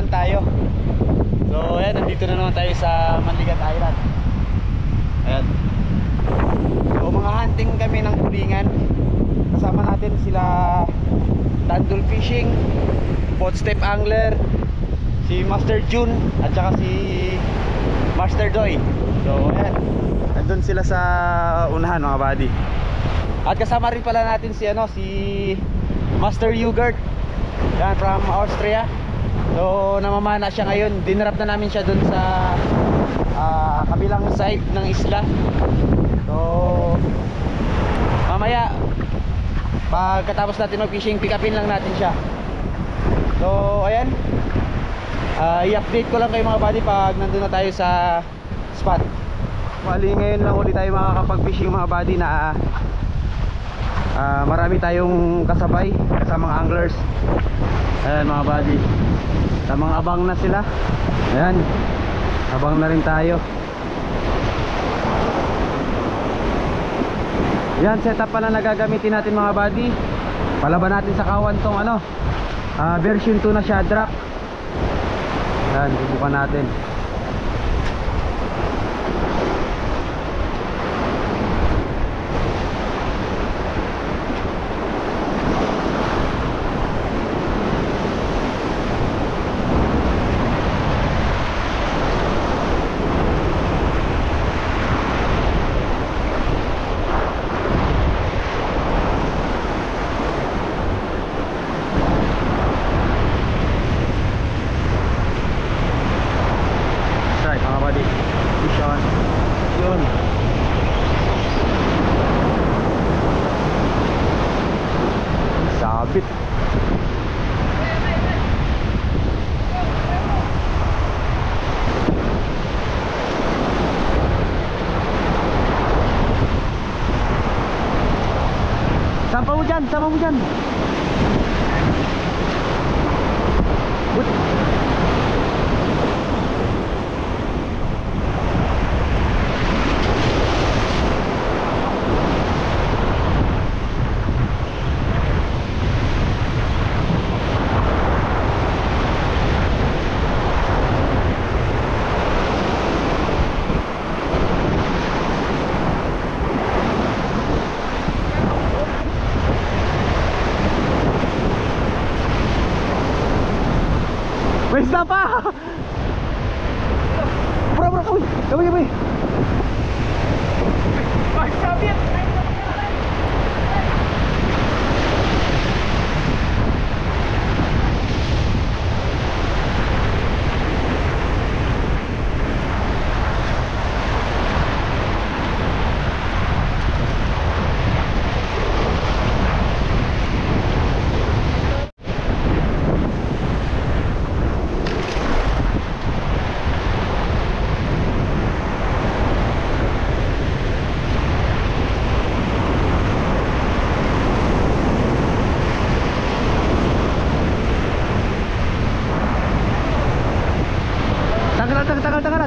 naman tayo. So ayan, nandito na naman tayo sa Manligat Island. Ayan. So mga hunting kami ng tulingan. Kasama natin sila Tandul Fishing, Footstep Angler, si Master June at saka si Master Doy. So ayan, nandun sila sa unahan mga buddy. At kasama rin pala natin si si Master Yogurt, yan, from Austria. So namamana siya ngayon. Dinrap na namin siya dun sa kabilang side ng isla. So mamaya pagkatapos natin mag-fishing, pick upin lang natin siya. So ayan, i-update ko lang kayo mga buddy pag nandun na tayo sa spot. Mali ngayon lang ulit tayo makakapag-fishing mga buddy na marami tayong kasabay, kasamang anglers. Ayan mga buddy, tamang abang na sila. Ayan, abang na rin tayo. Yan, setup pala na gagamitin natin mga buddy. Palaban natin sa kawan tong version 2 na Shadrack. Yan, subukan natin. Sabit. Sampa mo dyan, sama mo dyan. May isda pa! Bro, kawin! Ay, sabit!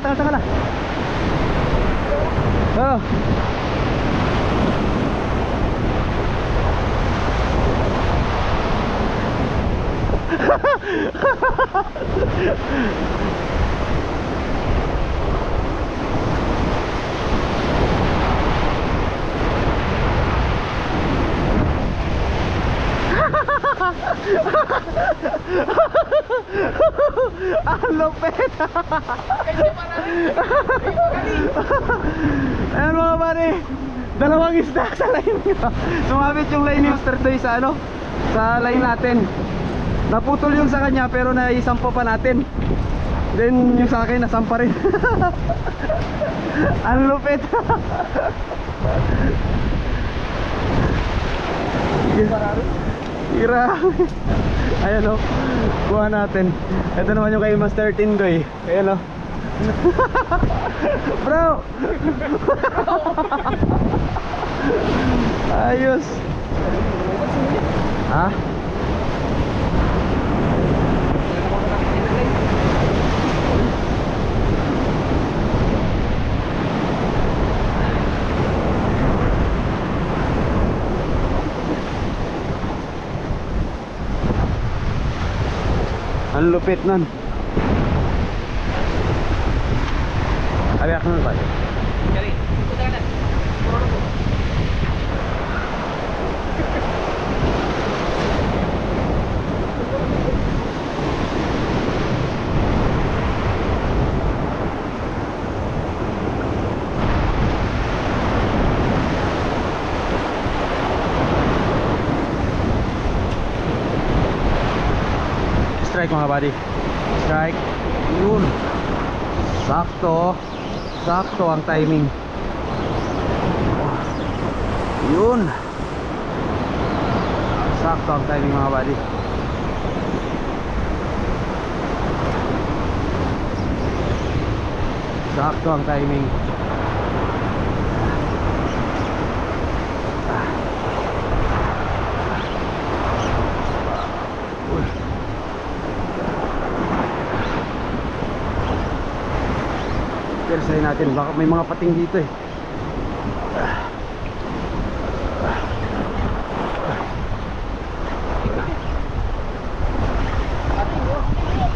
Tagal na. Oh. Ang lupit. Ayan mga pare, dalawang isda sa line nyo. Sumabit yung line ni Mr. Doy sa sa line natin. Naputol yung sa kanya pero naisampo pa natin. Then yung sa akin nasampa rin. Ang lupit. Grabe. Ayan o, kuha natin. Ito naman yung kay Master Tindoy. Ayan o. Bro. Ayos. Ha? Ang lupit nun. Abi ako ng bali. Kali. Punta ka na. Puro na po. Strike mga buddy. Strike. Yun. Sakto. Sakto ang timing. Yun. Sakto ang timing mga buddy. Sakto ang timing. Persahin natin, baka may mga pating dito eh.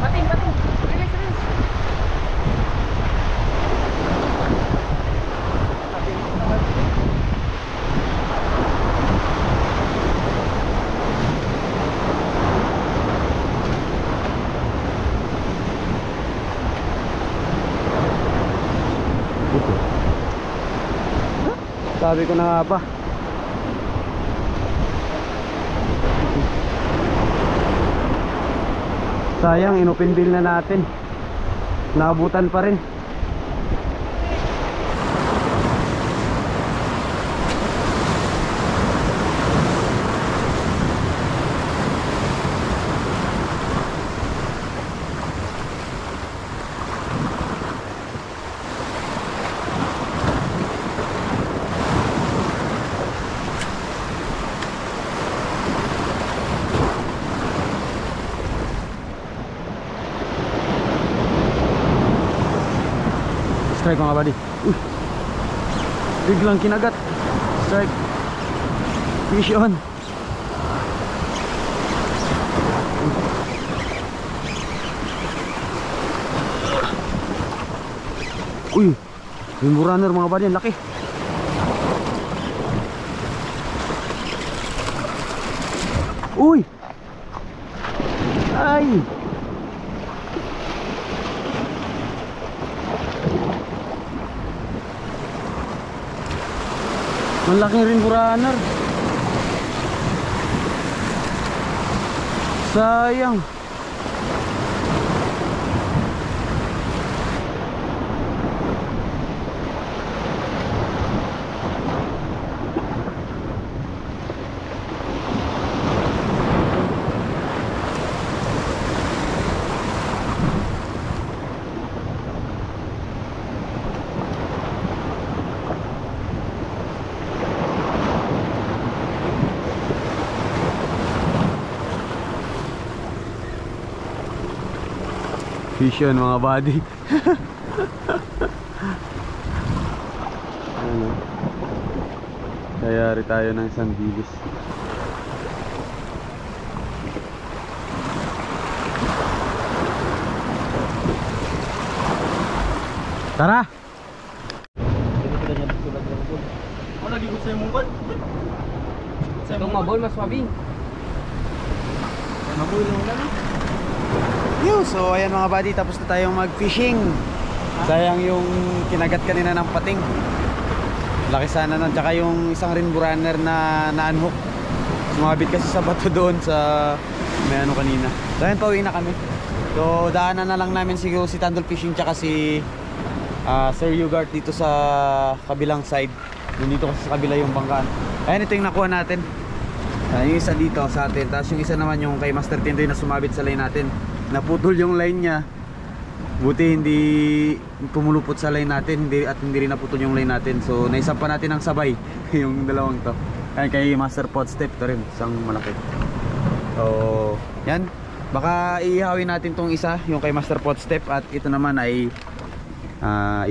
Pating, pating. Release, release. Sabi ko na nga ba. Sayang, inopen bill na natin. Naabutan pa rin. Strike mga buddy. Uy, biglang kinagat. Strike. Fish on. Uy, rainbow runner mga buddy, ang laki. Uy, ay, malaking rainbow runner. Sayang. Vision mga buddy. Ano? Kayari tayo ng isang bilis. Tara! Ako nag-igot sa'yo mong bal. Itong mabol, mas mabing. Mabul lang lang. Yo, so ayan mga buddy, tapos na tayong mag-fishing. Sayang yung kinagat kanina ng pating. Laki sana nun, tsaka yung isang rainbow runner na na-unhook. Sumabit kasi sa bato doon sa may ano kanina. So ayan, pauwi na kami. So daanan na lang namin siguro si Tandol Fishing tsaka si Sir Ugart dito sa kabilang side. Dito kasi sa kabila yung bangkaan. Ayan, ito yung nakuha natin. Yung isa dito sa atin, tapos yung isa naman yung kay Master Tindoy na sumabit sa line natin. Naputol yung line niya. Buti hindi pumulupot sa line natin, hindi rin naputol yung line natin. So naisap pa natin ng sabay yung dalawang to. Ayan, kay Master Podstep to rin, isang malaki. So yan, baka iihawin natin tong isa, yung kay Master Podstep. At ito naman ay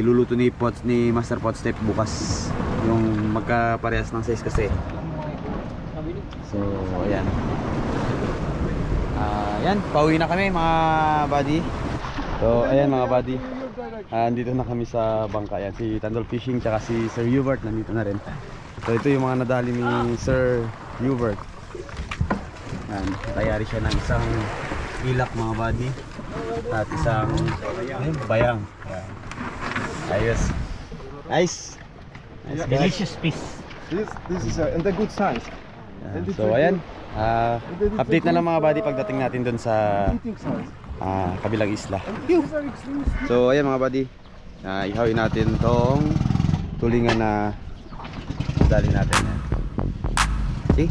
iluluto ni Master Podstep bukas. Yung magkaparehas ng size kasi. So ayan. Yan, pauwi na kami mga buddy. So ayan mga buddy, Andito na kami sa bangka. Yan, si Tandol Fishing tsaka si Sir Hubert nandito na rin. So ito yung mga nadali ni Sir Hubert. Yan, nakayari siya ng isang ilak mga buddy at isang bayang. Yan. Ayos. Nice. Nice, guys. Delicious fish. This is and a good size. Yan. So ayan, update na lang mga buddy pagdating natin dun sa Eating size. kabilang isla. These are extremely sweet. So ayan mga buddy, ihawin natin tong tulingan na dali natin. Okay?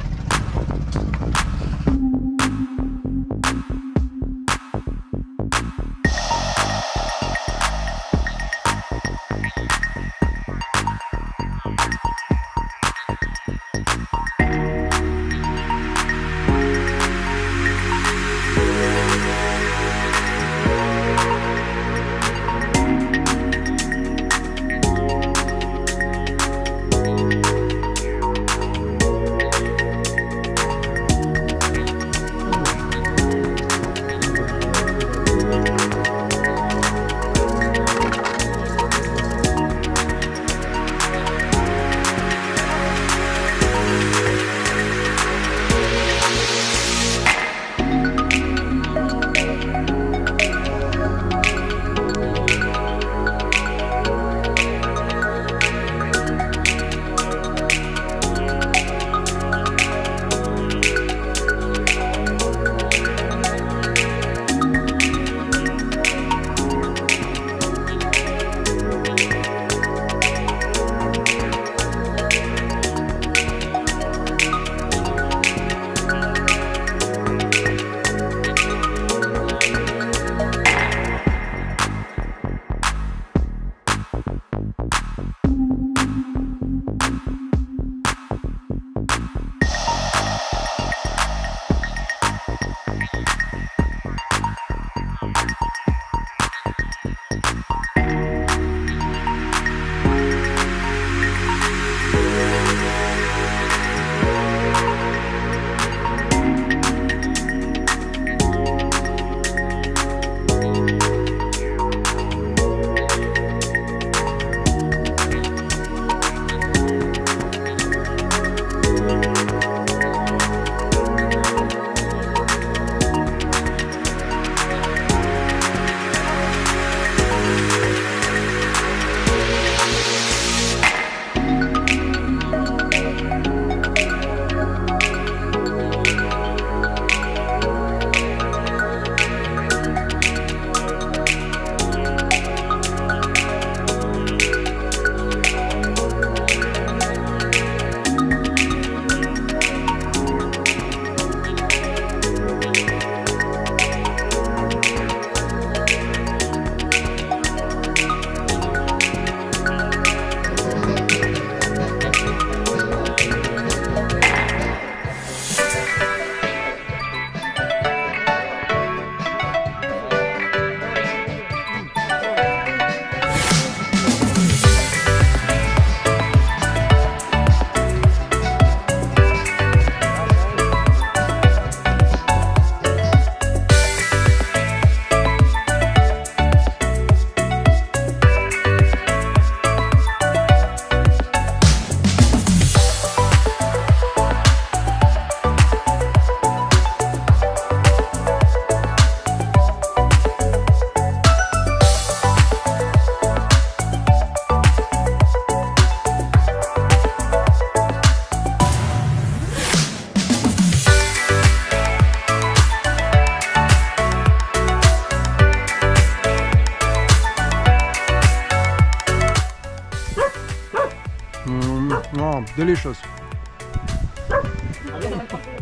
Oh, delicious.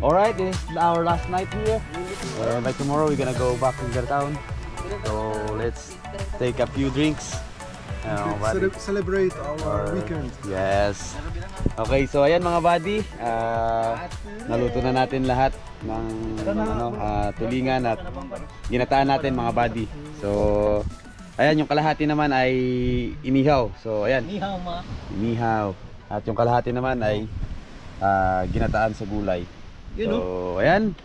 Alright, this is our last night here. And by tomorrow we're gonna go back to Gartown. So let's take a few drinks. Buddy. Celebrate our Or- weekend. Yes. Okay, so ayan mga buddy, naluto na natin lahat ng tulingan at ginataan natin mga buddy. So ayan, yung kalahati naman ay inihaw. So ayan, inihaw. At yung kalahati naman ay ginataan sa gulay. So ayan,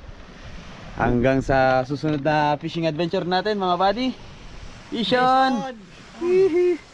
hanggang sa susunod na fishing adventure natin mga buddy. Vision! Hihi.